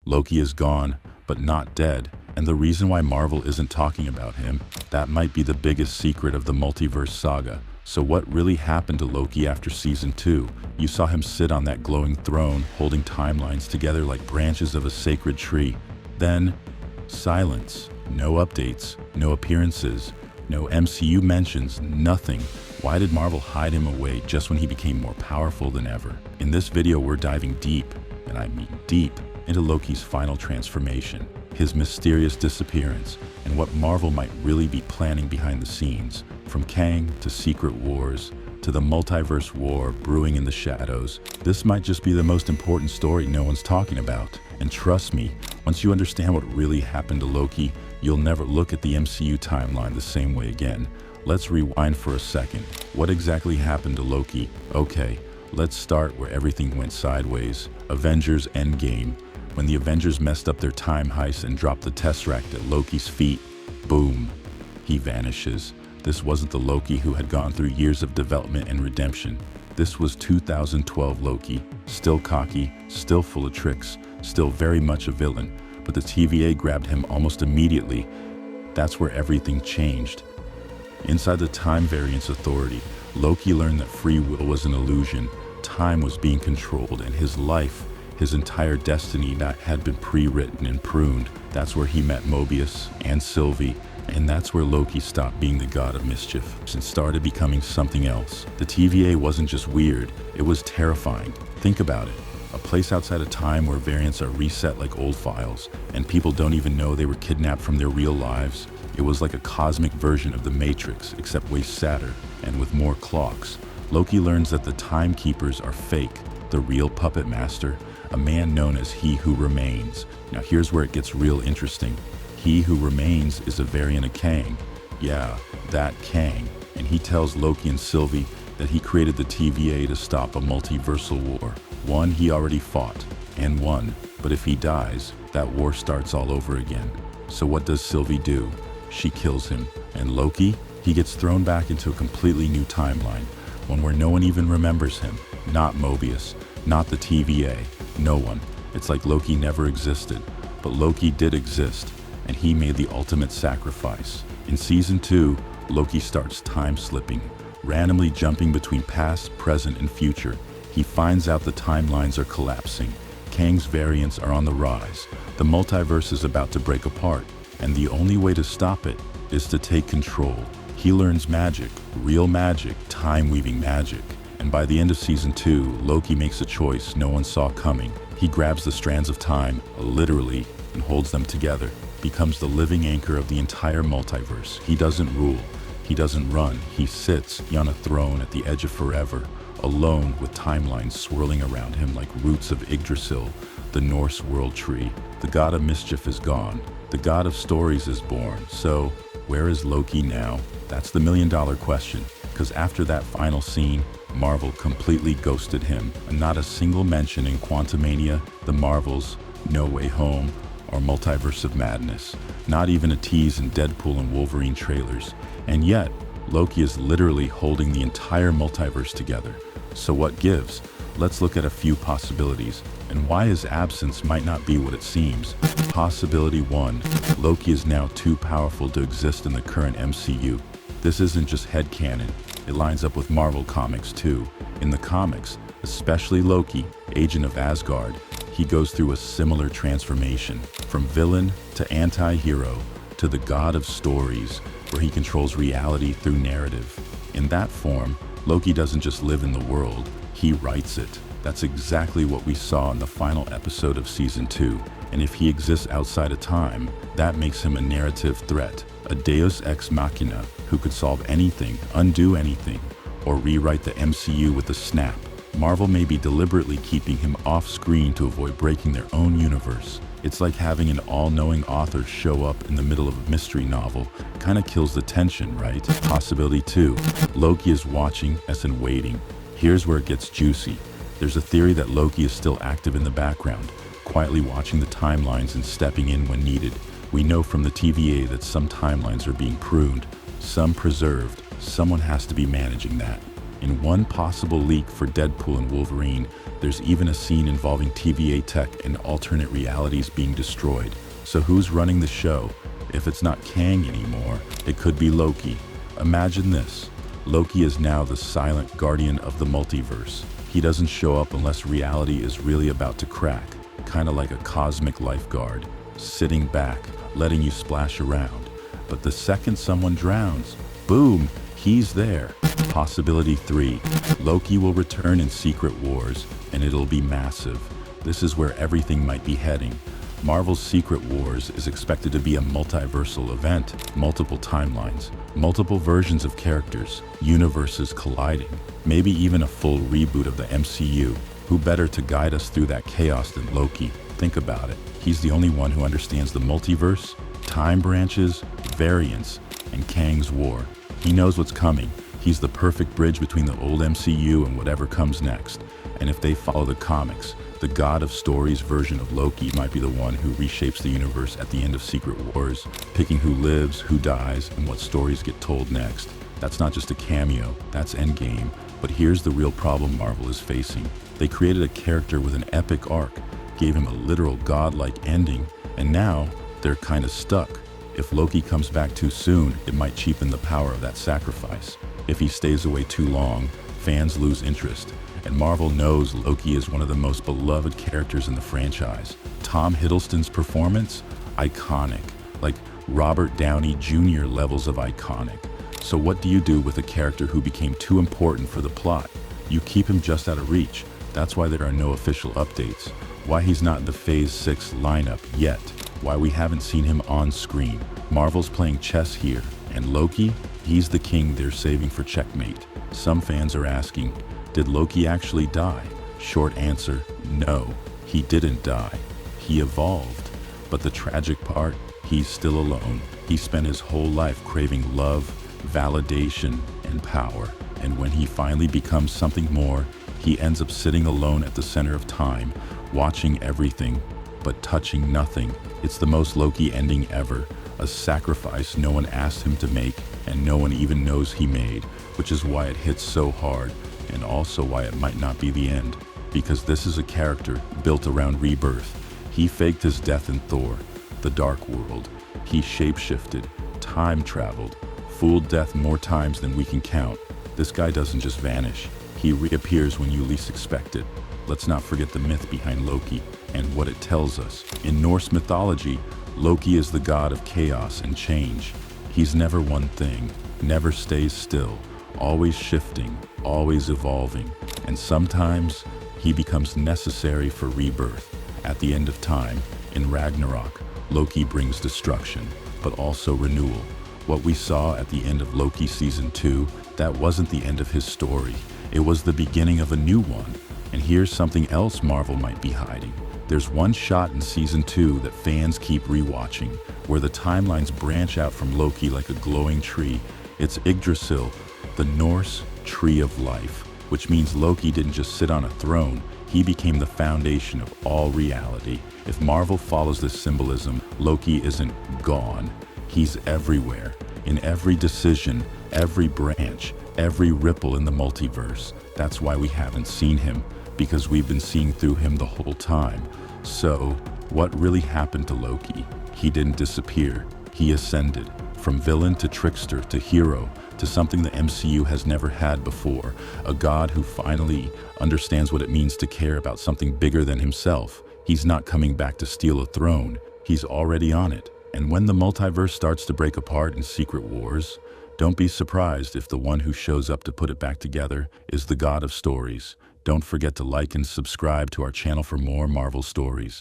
Loki is gone, but not dead, and the reason why Marvel isn't talking about him, that might be the biggest secret of the Multiverse Saga. So what really happened to Loki after Season 2? You saw him sit on that glowing throne, holding timelines together like branches of a sacred tree. Then, silence. No updates, no appearances, no MCU mentions, nothing. Why did Marvel hide him away just when he became more powerful than ever? In this video, we're diving deep, and I mean deep, into Loki's final transformation, his mysterious disappearance, and what Marvel might really be planning behind the scenes. From Kang to Secret Wars, to the multiverse war brewing in the shadows, this might just be the most important story no one's talking about. And trust me, once you understand what really happened to Loki, you'll never look at the MCU timeline the same way again. Let's rewind for a second. What exactly happened to Loki? Okay, let's start where everything went sideways. Avengers Endgame. When the Avengers messed up their time heist and dropped the Tesseract at Loki's feet, boom, he vanishes. This wasn't the Loki who had gone through years of development and redemption. This was 2012 Loki, still cocky, still full of tricks, still very much a villain, but the TVA grabbed him almost immediately. That's where everything changed. Inside the Time Variance Authority, Loki learned that free will was an illusion, time was being controlled, and his life, his entire destiny had been pre-written and pruned. That's where he met Mobius and Sylvie, and that's where Loki stopped being the God of Mischief and started becoming something else. The TVA wasn't just weird, it was terrifying. Think about it. A place outside of time where variants are reset like old files, and people don't even know they were kidnapped from their real lives. It was like a cosmic version of the Matrix, except way sadder, and with more clocks. Loki learns that the Timekeepers are fake. The real puppet master, a man known as He Who Remains. Now here's where it gets real interesting. He Who Remains is a variant of Kang. Yeah, that Kang. And he tells Loki and Sylvie that he created the TVA to stop a multiversal war. One he already fought, and won. But if he dies, that war starts all over again. So what does Sylvie do? She kills him. And Loki? He gets thrown back into a completely new timeline, one where no one even remembers him. Not Mobius, not the TVA, no one. It's like Loki never existed. But Loki did exist, and he made the ultimate sacrifice. In Season 2, Loki starts time-slipping, randomly jumping between past, present, and future. He finds out the timelines are collapsing. Kang's variants are on the rise. The multiverse is about to break apart, and the only way to stop it is to take control. He learns magic, real magic, time-weaving magic. And by the end of Season 2, Loki makes a choice no one saw coming. He grabs the strands of time, literally, and holds them together. Becomes the living anchor of the entire multiverse. He doesn't rule. He doesn't run. He sits on a throne at the edge of forever, alone with timelines swirling around him like roots of Yggdrasil, the Norse world tree. The God of Mischief is gone. The God of Stories is born. So, where is Loki now? That's the million-dollar question. Because after that final scene, Marvel completely ghosted him, and not a single mention in Quantumania, The Marvels, No Way Home, or Multiverse of Madness. Not even a tease in Deadpool and Wolverine trailers. And yet, Loki is literally holding the entire multiverse together. So what gives? Let's look at a few possibilities, and why his absence might not be what it seems. Possibility 1. Loki is now too powerful to exist in the current MCU. This isn't just headcanon. It lines up with Marvel Comics too. In the comics, especially Loki, Agent of Asgard, he goes through a similar transformation, from villain to anti-hero to the God of Stories, where he controls reality through narrative. In that form, Loki doesn't just live in the world, he writes it. That's exactly what we saw in the final episode of Season 2. And if he exists outside of time, that makes him a narrative threat, a deus ex machina who could solve anything, undo anything, or rewrite the MCU with a snap. Marvel may be deliberately keeping him off screen to avoid breaking their own universe. It's like having an all-knowing author show up in the middle of a mystery novel. Kinda kills the tension, right? Possibility 2. Loki is watching as in waiting. Here's where it gets juicy. There's a theory that Loki is still active in the background, quietly watching the timelines and stepping in when needed. We know from the TVA that some timelines are being pruned, some preserved. Someone has to be managing that. In one possible leak for Deadpool and Wolverine, there's even a scene involving TVA tech and alternate realities being destroyed. So who's running the show? If it's not Kang anymore, it could be Loki. Imagine this. Loki is now the silent guardian of the multiverse. He doesn't show up unless reality is really about to crack, kind of like a cosmic lifeguard, sitting back, letting you splash around. But the second someone drowns, boom, he's there. Possibility 3. Loki will return in Secret Wars, and it'll be massive. This is where everything might be heading. Marvel's Secret Wars is expected to be a multiversal event, multiple timelines, multiple versions of characters, universes colliding, maybe even a full reboot of the MCU. Who better to guide us through that chaos than Loki? Think about it. He's the only one who understands the multiverse, time branches, variants, and Kang's war. He knows what's coming. He's the perfect bridge between the old MCU and whatever comes next. And if they follow the comics, the God of Stories version of Loki might be the one who reshapes the universe at the end of Secret Wars, picking who lives, who dies, and what stories get told next. That's not just a cameo, that's Endgame. But here's the real problem Marvel is facing. They created a character with an epic arc, gave him a literal godlike ending, and now they're kind of stuck. If Loki comes back too soon, it might cheapen the power of that sacrifice. If he stays away too long, fans lose interest. And Marvel knows Loki is one of the most beloved characters in the franchise. Tom Hiddleston's performance? Iconic. Like Robert Downey Jr. levels of iconic. So what do you do with a character who became too important for the plot? You keep him just out of reach. That's why there are no official updates. Why he's not in the Phase 6 lineup yet. Why we haven't seen him on screen. Marvel's playing chess here. And Loki? He's the king they're saving for checkmate. Some fans are asking, did Loki actually die? Short answer, no, he didn't die. He evolved. But the tragic part, he's still alone. He spent his whole life craving love, validation, and power. And when he finally becomes something more, he ends up sitting alone at the center of time, watching everything, but touching nothing. It's the most Loki ending ever, a sacrifice no one asked him to make, and no one even knows he made, which is why it hits so hard. And also why it might not be the end, because this is a character built around rebirth. He faked his death in Thor, the Dark World. He shapeshifted, time traveled, fooled death more times than we can count. This guy doesn't just vanish, he reappears when you least expect it. Let's not forget the myth behind Loki and what it tells us. In Norse mythology, Loki is the god of chaos and change. He's never one thing, never stays still, always shifting, always evolving, and sometimes he becomes necessary for rebirth. At the end of time, in Ragnarok, Loki brings destruction, but also renewal. What we saw at the end of Loki Season 2, that wasn't the end of his story. It was the beginning of a new one. And here's something else Marvel might be hiding. There's one shot in Season 2 that fans keep rewatching, where the timelines branch out from Loki like a glowing tree. It's Yggdrasil, the Norse Tree of Life, which means Loki didn't just sit on a throne, he became the foundation of all reality. If Marvel follows this symbolism, Loki isn't gone. He's everywhere, in every decision, every branch, every ripple in the multiverse. That's why we haven't seen him, because we've been seeing through him the whole time. So, what really happened to Loki? He didn't disappear, he ascended. From villain to trickster to hero, to something the MCU has never had before, a god who finally understands what it means to care about something bigger than himself. He's not coming back to steal a throne, he's already on it. And when the multiverse starts to break apart in Secret Wars, don't be surprised if the one who shows up to put it back together is the God of Stories. Don't forget to like and subscribe to our channel for more Marvel stories.